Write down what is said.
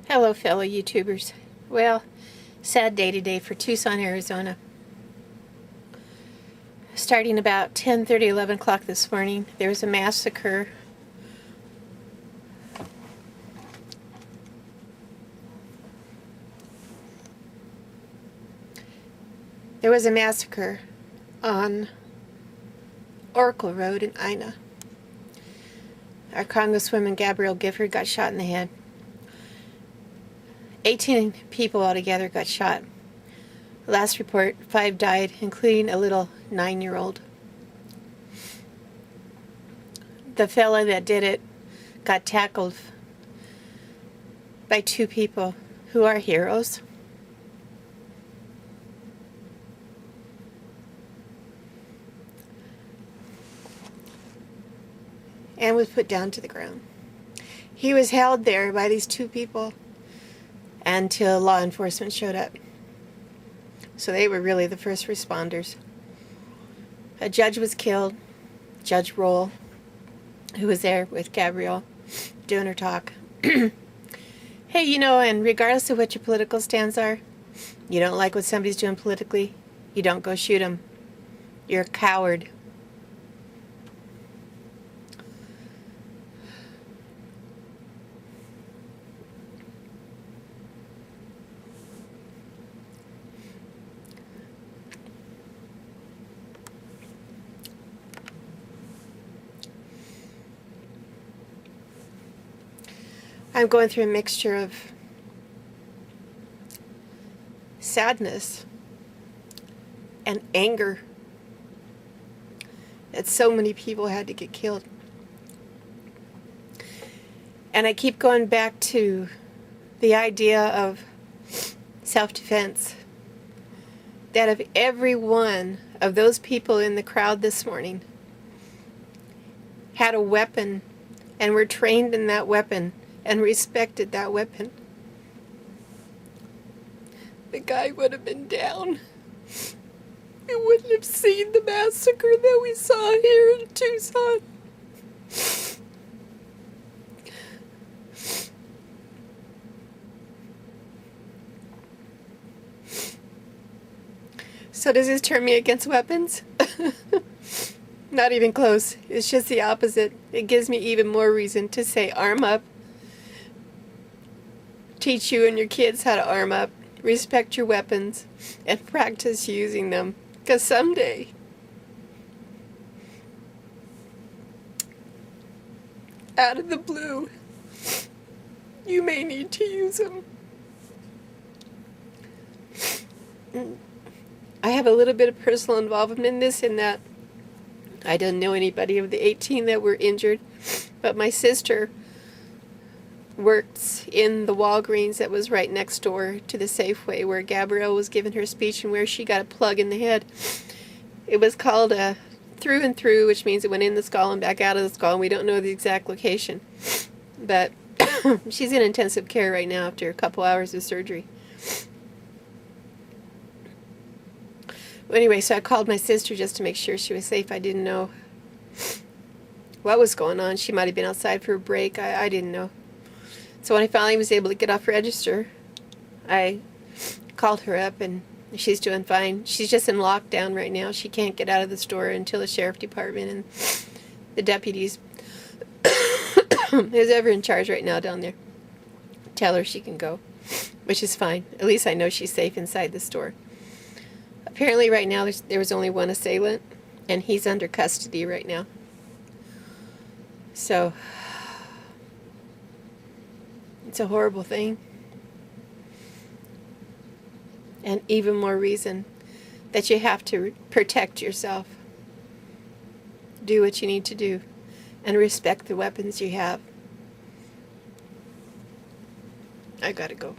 Hello, fellow YouTubers. Well, sad day today for Tucson, Arizona. Starting about 10:30, 11 o'clock this morning, there was a massacre. There was a massacre on Oracle Road in Ina. Our Congresswoman Gabrielle Giffords got shot in the head. 18 people altogether got shot. Last report, 5 died, including a little 9-year-old. The fella that did it got tackled by 2 people who are heroes. And was put down to the ground. He was held there by these 2 people until law enforcement showed up. So they were really the first responders. A judge was killed, Judge Roll, who was there with Gabrielle doing her talk. Hey, you know, and regardless of what your political stands are, you don't like what somebody's doing politically, you don't go shoot them. You're a coward. I'm going through a mixture of sadness and anger that so many people had to get killed. And I keep going back to the idea of self-defense. That if every one of those people in the crowd this morning had a weapon and were trained in that weapon and respected that weapon, the guy would have been down. We wouldn't have seen the massacre that we saw here in Tucson. So does this turn me against weapons? Not even close. It's just the opposite. It gives me even more reason to say arm up. Teach you and your kids how to arm up, respect your weapons, and practice using them. Because someday, out of the blue, you may need to use them. I have a little bit of personal involvement in this, in that I don't know anybody of the 18 that were injured, but my sister worked in the Walgreens that was right next door to the Safeway where Gabrielle was giving her speech and where she got a plug in the head. It was called a through and through, which means it went in the skull and back out of the skull, and we don't know the exact location. But she's in intensive care right now after a couple hours of surgery. Anyway, so I called my sister just to make sure she was safe. I didn't know what was going on. She might have been outside for a break. I didn't know. So when I finally was able to get off register, I called her up, and she's doing fine. She's just in lockdown right now. She can't get out of the store until the Sheriff Department and the deputies, who's ever in charge right now down there, tell her she can go, which is fine. At least I know she's safe inside the store. Apparently right now there was only one assailant, and he's under custody right now. So it's a horrible thing. And even more reason that you have to protect yourself. Do what you need to do and respect the weapons you have. I gotta go.